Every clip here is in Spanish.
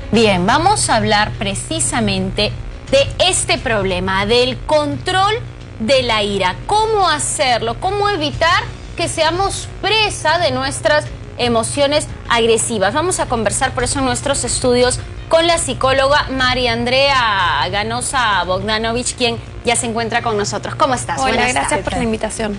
Bien, vamos a hablar precisamente de este problema, del control de la ira. ¿Cómo hacerlo? ¿Cómo evitar que seamos presa de nuestras emociones agresivas? Vamos a conversar por eso en nuestros estudios con la psicóloga María Andrea Ganosa Bogdanovich, quien ya se encuentra con nosotros. ¿Cómo estás? Hola, Buenas gracias tardes. por la invitación.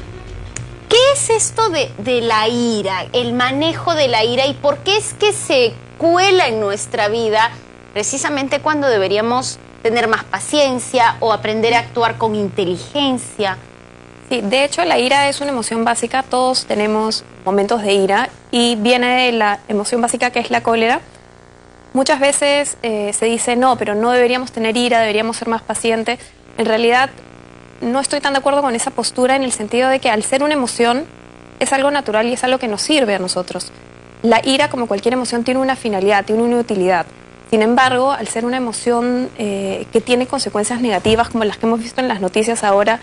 ¿Qué es esto de la ira, el manejo de la ira y por qué es que se cuela en nuestra vida precisamente cuando deberíamos tener más paciencia o aprender a actuar con inteligencia? Sí, de hecho la ira es una emoción básica, todos tenemos momentos de ira y viene de la emoción básica que es la cólera. Muchas veces se dice no, pero no deberíamos tener ira, deberíamos ser más pacientes. En realidad no estoy tan de acuerdo con esa postura en el sentido de que al ser una emoción es algo natural y es algo que nos sirve a nosotros. La ira, como cualquier emoción, tiene una finalidad, tiene una utilidad. Sin embargo, al ser una emoción que tiene consecuencias negativas, como las que hemos visto en las noticias ahora,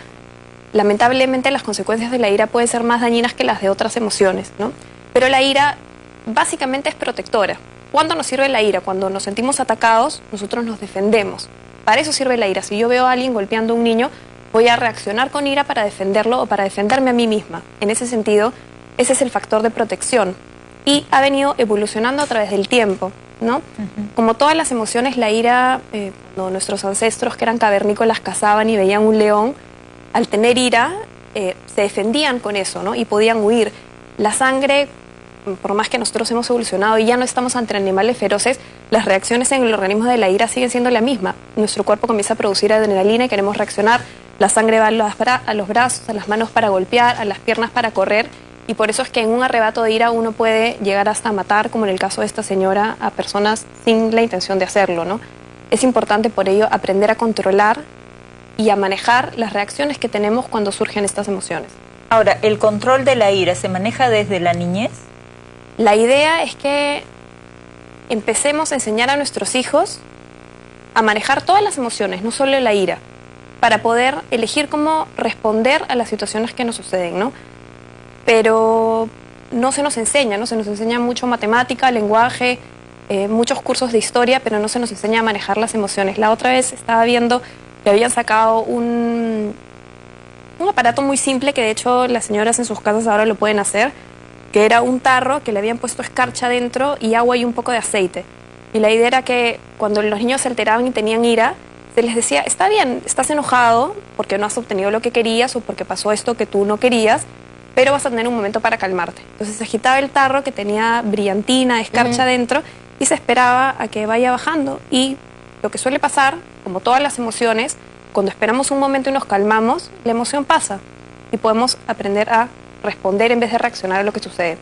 lamentablemente las consecuencias de la ira pueden ser más dañinas que las de otras emociones, ¿no? Pero la ira básicamente es protectora. ¿Cuándo nos sirve la ira? Cuando nos sentimos atacados, nosotros nos defendemos. Para eso sirve la ira. Si yo veo a alguien golpeando a un niño, voy a reaccionar con ira para defenderlo o para defenderme a mí misma. En ese sentido, ese es el factor de protección. Y ha venido evolucionando a través del tiempo, ¿no? Como todas las emociones, la ira, cuando nuestros ancestros que eran cavernícolas cazaban y veían un león, al tener ira, se defendían con eso, ¿no? Y podían huir. La sangre, por más que nosotros hemos evolucionado y ya no estamos ante animales feroces, las reacciones en el organismo de la ira siguen siendo la misma. Nuestro cuerpo comienza a producir adrenalina y queremos reaccionar. La sangre va a los brazos, a las manos para golpear, a las piernas para correr. Y por eso es que en un arrebato de ira uno puede llegar hasta matar, como en el caso de esta señora, a personas sin la intención de hacerlo, ¿no? Es importante por ello aprender a controlar y a manejar las reacciones que tenemos cuando surgen estas emociones. Ahora, ¿el control de la ira se maneja desde la niñez? La idea es que empecemos a enseñar a nuestros hijos a manejar todas las emociones, no solo la ira, para poder elegir cómo responder a las situaciones que nos suceden, ¿no? Pero no se nos enseña, ¿no? Se nos enseña mucho matemática, lenguaje, muchos cursos de historia, pero no se nos enseña a manejar las emociones. La otra vez estaba viendo que habían sacado un aparato muy simple, que de hecho las señoras en sus casas ahora lo pueden hacer, que era un tarro que le habían puesto escarcha dentro y agua y un poco de aceite. Y la idea era que cuando los niños se alteraban y tenían ira, se les decía, está bien, estás enojado porque no has obtenido lo que querías o porque pasó esto que tú no querías, pero vas a tener un momento para calmarte. Entonces se agitaba el tarro que tenía brillantina, escarcha dentro, y se esperaba a que vaya bajando. Y lo que suele pasar, como todas las emociones, cuando esperamos un momento y nos calmamos, la emoción pasa y podemos aprender a responder en vez de reaccionar a lo que sucede.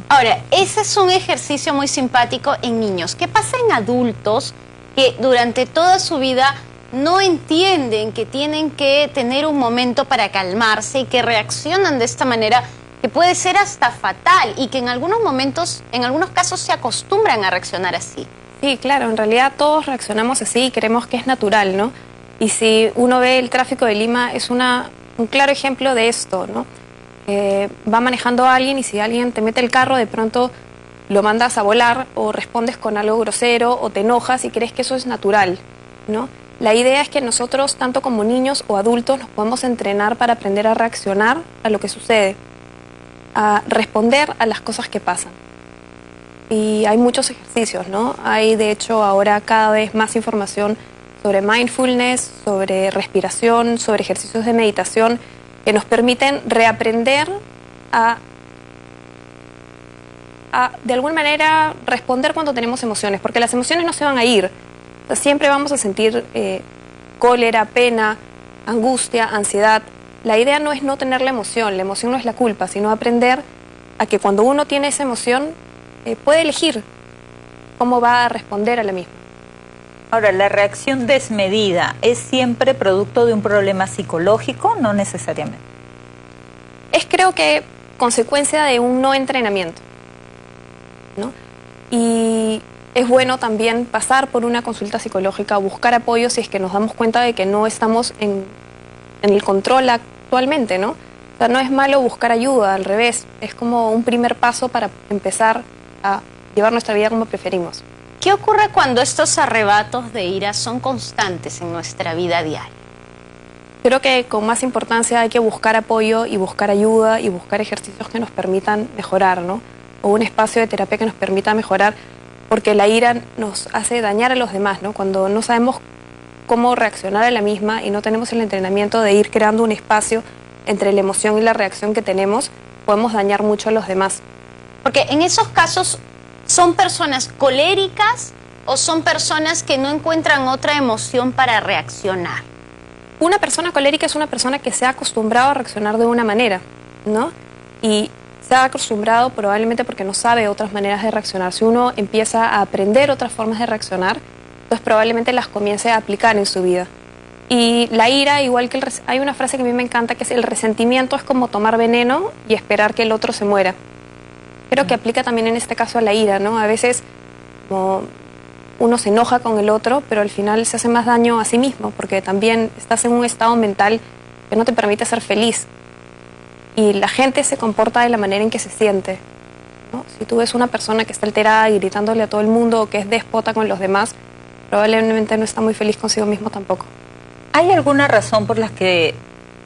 Ahora, ese es un ejercicio muy simpático en niños. ¿Qué pasa en adultos que durante toda su vida no entienden que tienen que tener un momento para calmarse y que reaccionan de esta manera que puede ser hasta fatal y que en algunos momentos, en algunos casos se acostumbran a reaccionar así? Sí, claro, en realidad todos reaccionamos así y creemos que es natural, ¿no? Y si uno ve el tráfico de Lima, es un claro ejemplo de esto, ¿no? Va manejando a alguien y si alguien te mete el carro, de pronto lo mandas a volar o respondes con algo grosero o te enojas y crees que eso es natural, ¿no? La idea es que nosotros, tanto como niños o adultos, nos podemos entrenar para aprender a reaccionar a lo que sucede, a responder a las cosas que pasan. Y hay muchos ejercicios, ¿no? Hay, de hecho, ahora cada vez más información sobre mindfulness, sobre respiración, sobre ejercicios de meditación que nos permiten reaprender a de alguna manera, responder cuando tenemos emociones, porque las emociones no se van a ir. Siempre vamos a sentir cólera, pena, angustia, ansiedad. La idea no es no tener la emoción no es la culpa, sino aprender a que cuando uno tiene esa emoción, puede elegir cómo va a responder a la misma. Ahora, ¿la reacción desmedida es siempre producto de un problema psicológico? No necesariamente. Es, creo que, consecuencia de un no entrenamiento, ¿no? Y es bueno también pasar por una consulta psicológica, buscar apoyo si es que nos damos cuenta de que no estamos en el control actualmente, ¿no? O sea, no es malo buscar ayuda, al revés, es como un primer paso para empezar a llevar nuestra vida como preferimos. ¿Qué ocurre cuando estos arrebatos de ira son constantes en nuestra vida diaria? Creo que con más importancia hay que buscar apoyo y buscar ayuda y buscar ejercicios que nos permitan mejorar, ¿no? O un espacio de terapia que nos permita mejorar, porque la ira nos hace dañar a los demás, ¿no? Cuando no sabemos cómo reaccionar a la misma y no tenemos el entrenamiento de ir creando un espacio entre la emoción y la reacción que tenemos, podemos dañar mucho a los demás. Porque en esos casos, ¿son personas coléricas o son personas que no encuentran otra emoción para reaccionar? Una persona colérica es una persona que se ha acostumbrado a reaccionar de una manera, ¿no? Y se ha acostumbrado probablemente porque no sabe otras maneras de reaccionar. Si uno empieza a aprender otras formas de reaccionar, pues probablemente las comience a aplicar en su vida. Y la ira, igual que hay una frase que a mí me encanta, que es el resentimiento es como tomar veneno y esperar que el otro se muera. Creo que aplica también en este caso a la ira, ¿no? A veces como uno se enoja con el otro, pero al final se hace más daño a sí mismo, porque también estás en un estado mental que no te permite ser feliz. Y la gente se comporta de la manera en que se siente, ¿no? Si tú ves una persona que está alterada y gritándole a todo el mundo o que es déspota con los demás, probablemente no está muy feliz consigo mismo tampoco. ¿Hay alguna razón por la que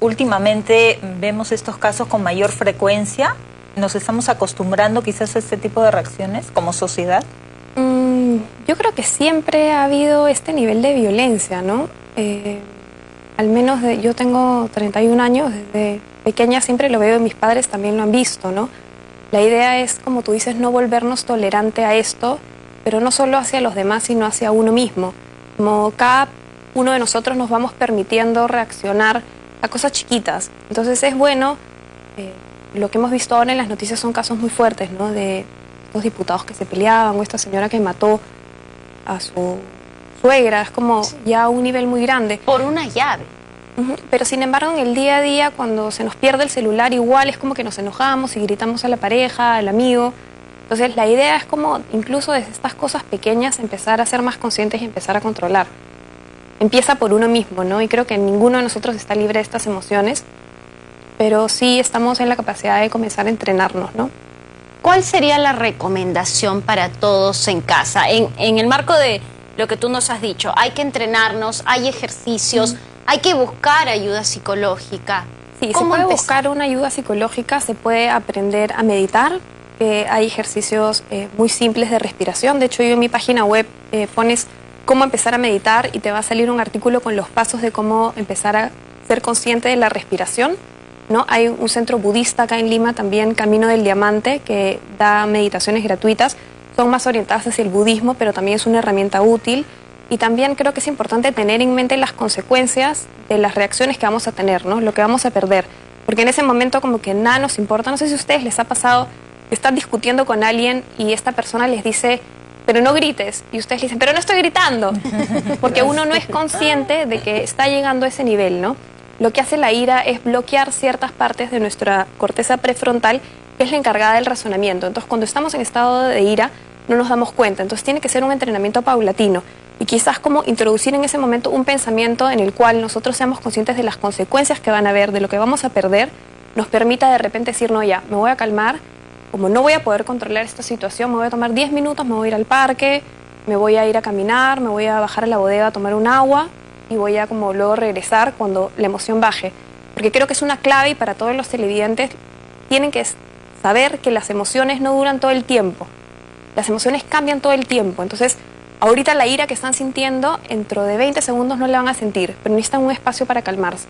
últimamente vemos estos casos con mayor frecuencia? ¿Nos estamos acostumbrando quizás a este tipo de reacciones como sociedad? Yo creo que siempre ha habido este nivel de violencia, ¿no? Al menos yo tengo 31 años, desde pequeña siempre lo veo y mis padres también lo han visto, ¿no? La idea es, como tú dices, no volvernos tolerante a esto, pero no solo hacia los demás, sino hacia uno mismo. Como cada uno de nosotros nos vamos permitiendo reaccionar a cosas chiquitas. Entonces es bueno, lo que hemos visto ahora en las noticias son casos muy fuertes, ¿no? De los diputados que se peleaban o esta señora que mató a su suegra, es como ya un nivel muy grande. Por una llave. Pero sin embargo en el día a día, cuando se nos pierde el celular, igual es como que nos enojamos y gritamos a la pareja, al amigo. Entonces la idea es como, incluso desde estas cosas pequeñas, empezar a ser más conscientes y empezar a controlar. Empieza por uno mismo, ¿no? Y creo que ninguno de nosotros está libre de estas emociones, pero sí estamos en la capacidad de comenzar a entrenarnos, ¿no? ¿Cuál sería la recomendación para todos en casa? En el marco de lo que tú nos has dicho, hay que entrenarnos, hay ejercicios, hay que buscar ayuda psicológica. Sí, se puede buscar una ayuda psicológica, se puede aprender a meditar, hay ejercicios muy simples de respiración. De hecho, yo en mi página web pones cómo empezar a meditar y te va a salir un artículo con los pasos de cómo empezar a ser consciente de la respiración, ¿no? Hay un centro budista acá en Lima también, Camino del Diamante, que da meditaciones gratuitas. Son más orientadas hacia el budismo, pero también es una herramienta útil. Y también creo que es importante tener en mente las consecuencias de las reacciones que vamos a tener, ¿no? Lo que vamos a perder. Porque en ese momento como que nada nos importa. No sé si a ustedes les ha pasado que están discutiendo con alguien y esta persona les dice, pero no grites. Y ustedes le dicen, pero no estoy gritando. Porque uno no es consciente de que está llegando a ese nivel, ¿no? Lo que hace la ira es bloquear ciertas partes de nuestra corteza prefrontal, que es la encargada del razonamiento. Entonces, cuando estamos en estado de ira, no nos damos cuenta. Entonces, tiene que ser un entrenamiento paulatino. Y quizás como introducir en ese momento un pensamiento en el cual nosotros seamos conscientes de las consecuencias que van a haber, de lo que vamos a perder, nos permita de repente decir, no, ya, me voy a calmar, como no voy a poder controlar esta situación, me voy a tomar 10 minutos, me voy a ir al parque, me voy a ir a caminar, me voy a bajar a la bodega a tomar un agua, y voy a como luego regresar cuando la emoción baje. Porque creo que es una clave y para todos los televidentes tienen que saber que las emociones no duran todo el tiempo. Las emociones cambian todo el tiempo. Entonces, ahorita la ira que están sintiendo, dentro de 20 segundos no la van a sentir, pero necesitan un espacio para calmarse.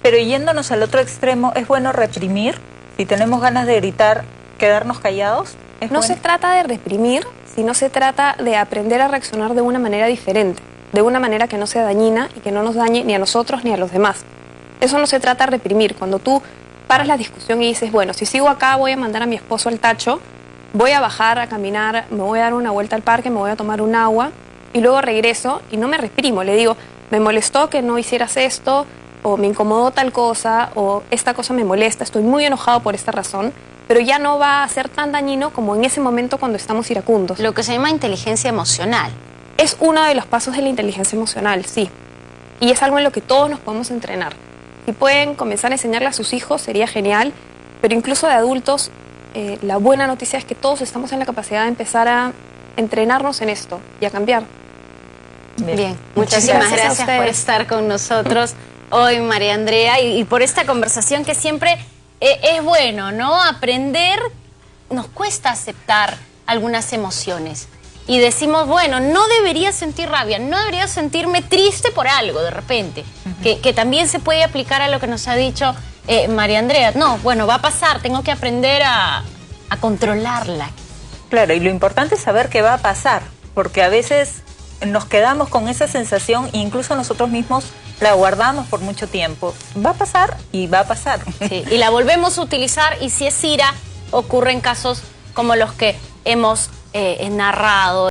Pero yéndonos al otro extremo, ¿es bueno reprimir? Si tenemos ganas de gritar, ¿quedarnos callados? No se trata de reprimir, sino se trata de aprender a reaccionar de una manera diferente, de una manera que no sea dañina y que no nos dañe ni a nosotros ni a los demás. Eso no se trata de reprimir. Cuando tú paras la discusión y dices, bueno, si sigo acá voy a mandar a mi esposo al tacho, voy a bajar a caminar, me voy a dar una vuelta al parque, me voy a tomar un agua y luego regreso y no me reprimo. Le digo, me molestó que no hicieras esto, o me incomodó tal cosa, o esta cosa me molesta, estoy muy enojado por esta razón, pero ya no va a ser tan dañino como en ese momento cuando estamos iracundos. Lo que se llama inteligencia emocional. Es uno de los pasos de la inteligencia emocional, sí. Y es algo en lo que todos nos podemos entrenar. Si pueden comenzar a enseñarle a sus hijos, sería genial, pero incluso de adultos, la buena noticia es que todos estamos en la capacidad de empezar a entrenarnos en esto y a cambiar. Bien, muchísimas gracias por estar con nosotros hoy, María Andrea, y por esta conversación que siempre es bueno, ¿no? Aprender, nos cuesta aceptar algunas emociones. Y decimos, bueno, no debería sentir rabia, no debería sentirme triste por algo de repente, que también se puede aplicar a lo que nos ha dicho María Andrea. No, bueno, va a pasar, tengo que aprender a controlarla. Claro, y lo importante es saber qué va a pasar, porque a veces nos quedamos con esa sensación e incluso nosotros mismos la guardamos por mucho tiempo. Va a pasar y va a pasar. Sí, y la volvemos a utilizar, y si es ira, ocurren casos como los que hemos narrado.